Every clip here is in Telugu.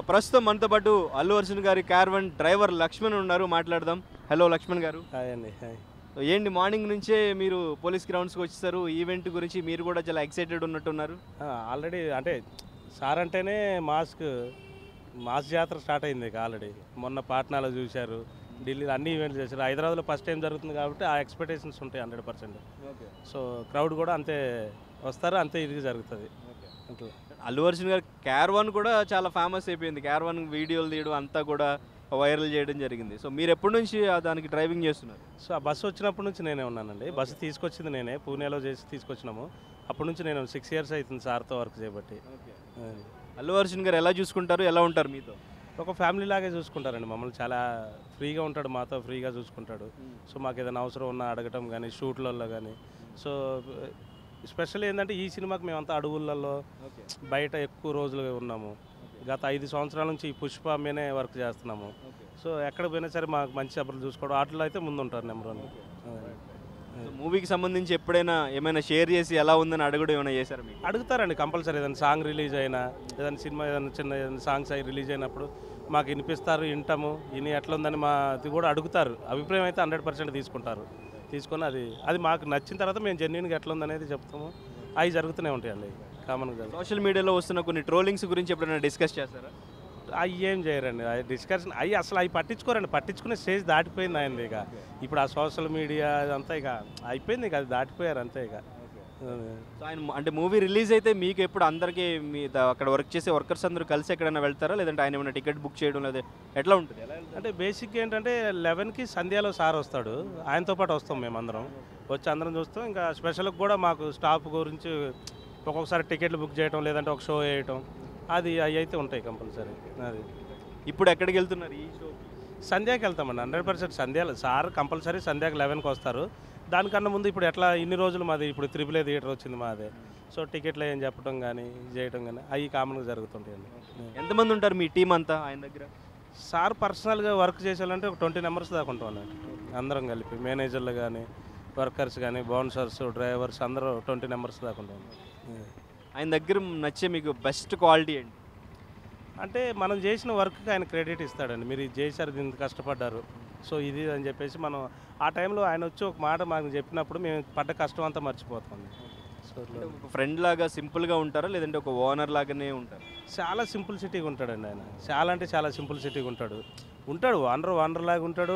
ప్రస్తుతం మనతో పాటు అల్లు అర్జున్ గారి క్యారవన్ డ్రైవర్ లక్ష్మణ్ ఉన్నారు, మాట్లాడదాం. హలో లక్ష్మణ్ గారు. హాయ్ అండి. హాయ్. ఏంటి మార్నింగ్ నుంచే మీరు పోలీస్ గ్రౌండ్స్కి వచ్చేసారు, ఈవెంట్ గురించి మీరు కూడా చాలా ఎక్సైటెడ్ ఉన్నట్టున్నారు. ఆల్రెడీ అంటే సార్ అంటేనే మాస్ జాతర స్టార్ట్ అయింది ఆల్రెడీ. మొన్న పాట్నాలో చూశారు, ఢిల్లీలో అన్ని ఈవెంట్లు చేశారు. హైదరాబాద్లో ఫస్ట్ టైం జరుగుతుంది కాబట్టి ఆ ఎక్స్పెక్టేషన్స్ ఉంటాయి 100%. సో క్రౌడ్ కూడా అంతే వస్తారు, అంతే ఇది జరుగుతుంది. అల్లు అర్జున్ గారి క్యారవాన్ కూడా చాలా ఫేమస్ అయిపోయింది. క్యారవాన్ వీడియోలు తీయడం అంతా కూడా వైరల్ చేయడం జరిగింది. సో మీరు ఎప్పటి నుంచి దానికి డ్రైవింగ్ చేస్తున్నారు? సో ఆ బస్సు వచ్చినప్పటి నుంచి నేనే ఉన్నానండి. బస్సు తీసుకొచ్చింది నేనే, పూణేలో చేసి తీసుకొచ్చినాము. అప్పటి నుంచి నేను 6 years అవుతుంది సార్తో వర్క్ చేయబట్టి. అల్లు అర్జున్ గారు ఎలా చూసుకుంటారు, ఎలా ఉంటారు మీతో? ఒక ఫ్యామిలీ లాగే చూసుకుంటారండి మమ్మల్ని. చాలా ఫ్రీగా ఉంటాడు, మాతో ఫ్రీగా చూసుకుంటాడు. సో మాకు ఏదైనా అవసరం ఉన్నా అడగటం కానీ, షూట్లలో కానీ. సో స్పెషల్ ఏంటంటే ఈ సినిమాకి మేమంతా అడవులలో బయట ఎక్కువ రోజులు ఉన్నాము. గత 5 సంవత్సరాల నుంచి ఈ పుష్ప మీనే వర్క్ చేస్తున్నాము. సో ఎక్కడ పోయినా సరే మాకు మంచి సభలు చూసుకోవడం, వాటిలో అయితే ముందు ఉంటారు నెంబర్ 1. మూవీకి సంబంధించి ఎప్పుడైనా ఏమైనా షేర్ చేసి ఎలా ఉందని అడగడం ఏమైనా చేశారు? మీకు అడుగుతారండి కంపల్సరీ. ఏదైనా సాంగ్ రిలీజ్ అయినా, ఏదైనా సినిమా ఏదైనా చిన్న ఏదైనా సాంగ్స్ అవి రిలీజ్ అయినప్పుడు మాకు వినిపిస్తారు, వింటాము, ఇని ఎట్లా ఉందని మాది కూడా అడుగుతారు. అభిప్రాయం అయితే 100% తీసుకుంటారు. తీసుకొని అది మాకు నచ్చిన తర్వాత మేము జెన్యున్గా ఎట్లా ఉందనేది చెప్తాము. అవి జరుగుతూనే ఉంటాయండి కామన్గా. సోషల్ మీడియాలో వస్తున్న కొన్ని ట్రోలింగ్స్ గురించి ఎప్పుడైనా డిస్కస్ చేస్తారా? అవి ఏం చేయరండి, అవి డిస్కషన్ అసలు అవి పట్టించుకోరండి. పట్టించుకునే స్టేజ్ దాటిపోయింది ఆయనది. ఇక ఇప్పుడు ఆ సోషల్ మీడియా అదంతా ఇక అయిపోయింది, ఇక అది దాటిపోయారు అంతే. ఇక ఆయన అంటే మూవీ రిలీజ్ అయితే మీకు ఎప్పుడు అందరికీ మీ అక్కడ వర్క్ చేసే వర్కర్స్ అందరూ కలిసి ఎక్కడైనా వెళ్తారా, లేదంటే ఆయన ఏమైనా టికెట్ బుక్ చేయడం లేదా ఎట్లా ఉంటుంది? అంటే బేసిక్గా ఏంటంటే 11కి సంధ్యాలో సార్ వస్తాడు, ఆయనతో పాటు వస్తాం మేము అందరం. వచ్చి అందరం చూస్తాం. ఇంకా స్పెషల్గా కూడా మాకు స్టాఫ్ గురించి ఒక్కొక్కసారి టికెట్లు బుక్ చేయడం, లేదంటే ఒక షో వేయటం, అవి అయితే ఉంటాయి కంపల్సరీ. అది ఇప్పుడు ఎక్కడికి వెళ్తున్నారు ఈ షో? సంధ్యాకి వెళ్తామండి 100%. సంధ్యాలో సార్ కంపల్సరీ సంధ్యాకి 11కి వస్తారు. దానికన్నా ముందు ఇప్పుడు ఎట్లా ఇన్ని రోజులు మాది ఇప్పుడు AAA థియేటర్ వచ్చింది మాదే. సో టికెట్లు ఏం చెప్పడం కానీ చేయడం కానీ అవి కామన్గా జరుగుతుంటాయండి. ఎంతమంది ఉంటారు మీ టీం అంతా ఆయన దగ్గర? సార్ పర్సనల్గా వర్క్ చేసేయాలంటే ఒక 20 members దాకా ఉంటామండి అందరం కలిపి. మేనేజర్లు కానీ, వర్కర్స్ కానీ, బౌన్సర్స్, డ్రైవర్స్ అందరూ 20 members దాకా ఉంటాం. ఆయన దగ్గర నచ్చే మీకు బెస్ట్ క్వాలిటీ ఏంటి? అంటే మనం చేసిన వర్క్కి ఆయన క్రెడిట్ ఇస్తాడండి. మీరు ఇది చేశారు, దీనికి కష్టపడ్డారు, సో ఇది అని చెప్పేసి మనం ఆ టైంలో ఆయన వచ్చి ఒక మాట మాకు చెప్పినప్పుడు మేము పడ్డ కష్టం అంతా మర్చిపోతాం. సో ఒక ఫ్రెండ్ లాగా సింపుల్గా ఉంటారా, లేదంటే ఒక ఓనర్ లాగానే ఉంటారు? చాలా సింపుల్సిటీగా ఉంటాడండి ఆయన. చాలా అంటే చాలా సింపుల్సిటీగా ఉంటాడు. ఓనర్ లాగా ఉంటాడు.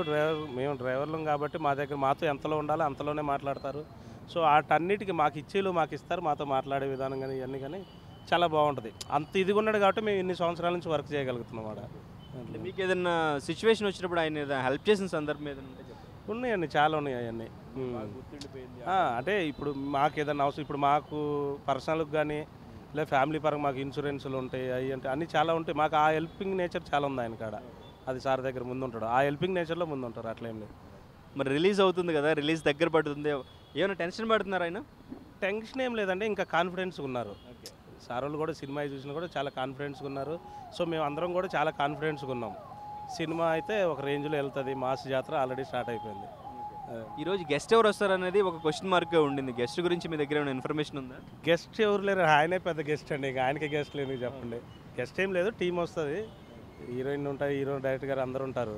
మేము డ్రైవర్లం కాబట్టి మా దగ్గర మాతో ఎంతలో ఉండాలో అంతలోనే మాట్లాడతారు. సో వాటన్నిటికీ మాకు ఇచ్చేలు మాకు ఇస్తారు, మాతో మాట్లాడే విధానం కానీ ఇవన్నీ కానీ చాలా బాగుంటుంది. అంత ఇదిగా ఉన్నాడు కాబట్టి మేము ఇన్ని సంవత్సరాల నుంచి వర్క్ చేయగలుగుతున్నాం వాడ. మీకు ఏదైనా సిచ్యువేషన్ వచ్చినప్పుడు ఆయన హెల్ప్ చేసిన సందర్భం ఏదైనా ఉంటే చెప్పండి. ఉన్నాయండి, చాలా ఉన్నాయి అవన్నీ. అంటే ఇప్పుడు మాకు ఏదైనా అవసరం, ఇప్పుడు మాకు పర్సనల్కి కానీ లేదా ఫ్యామిలీ పరంగా మాకు ఇన్సూరెన్స్లు ఉంటాయి, అవి అంటే అన్నీ చాలా ఉంటాయి. మాకు ఆ హెల్పింగ్ నేచర్ చాలా ఉంది ఆయన కాడ. అది సార్ దగ్గర ముందు ఉంటాడు, ఆ హెల్పింగ్ నేచర్లో ముందు ఉంటారు. అట్లేం లేదు. మరి రిలీజ్ అవుతుంది కదా, రిలీజ్ దగ్గర పడుతుంది, ఏమైనా టెన్షన్ పడుతున్నారు ఆయన? టెన్షన్ ఏం లేదండి, ఇంకా కాన్ఫిడెన్స్గా ఉన్నారు. సార్ వాళ్ళు కూడా సినిమా చూసినా కూడా చాలా కాన్ఫిడెన్స్గా ఉన్నారు. సో మేము అందరం కూడా చాలా కాన్ఫిడెన్స్గా ఉన్నాం. సినిమా అయితే ఒక రేంజ్లో వెళ్తుంది. మాస్ జాతర ఆల్రెడీ స్టార్ట్ అయిపోయింది. ఈరోజు గెస్ట్ ఎవరు వస్తారు అనేది ఒక క్వశ్చన్ మార్క్గా ఉండింది. గెస్ట్ గురించి మీ దగ్గర ఏమైనా ఇన్ఫర్మేషన్ ఉందా? గెస్ట్ ఎవరు లేరు, ఆయనే పెద్ద గెస్ట్ అండి. ఇక ఆయనకి గెస్ట్ లేదు చెప్పండి. గెస్ట్ ఏం లేదు, టీం వస్తుంది, హీరోయిన్ ఉంటాయి, హీరో డైరెక్టర్ గారు అందరూ ఉంటారు.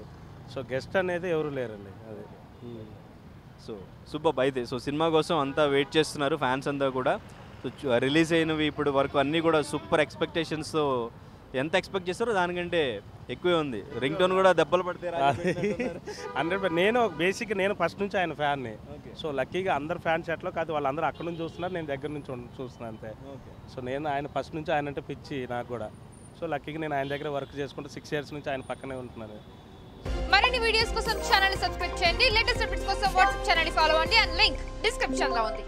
సో గెస్ట్ అనేది ఎవరు లేరండి. అది సో సూపర్ అయితే. సో సినిమా కోసం అంతా వెయిట్ చేస్తున్నారు ఫ్యాన్స్ అంతా కూడా. సో రిలీజ్ అయినవి ఇప్పుడు వరకు అన్నీ కూడా సూపర్ ఎక్స్పెక్టేషన్స్తో. ఎంత ఎక్స్పెక్ట్ చేస్తారో దానికంటే ఎక్కువే ఉంది. రింగ్ టోన్ కూడా దెబ్బలు పడితే 100%. నేను ఫస్ట్ నుంచి ఆయన ఫ్యాన్ని. సో లక్కీగా అందరు ఫ్యాన్స్ ఎట్లా కాదు, వాళ్ళందరూ అక్కడ నుంచి చూస్తున్నారు, నేను దగ్గర నుంచి చూస్తున్నాను అంతే. సో నేను ఆయన ఫస్ట్ నుంచి ఆయన అంటే పిచ్చి నాకు కూడా. సో లక్కీగా నేను ఆయన దగ్గర వర్క్ చేసుకుంటూ 6 years నుంచి ఆయన పక్కనే ఉంటున్నాను. మరిన్ని వీడియోస్ కోసం ఛానల్ సబ్స్క్రైబ్ చేయండి. లేటెస్ట్ అప్డేట్స్ కోసం వాట్సాప్ ఛానల్ ఫాలో అవ్వండి. అండ్ లింక్ డిస్క్రిప్షన్ లో ఉంది.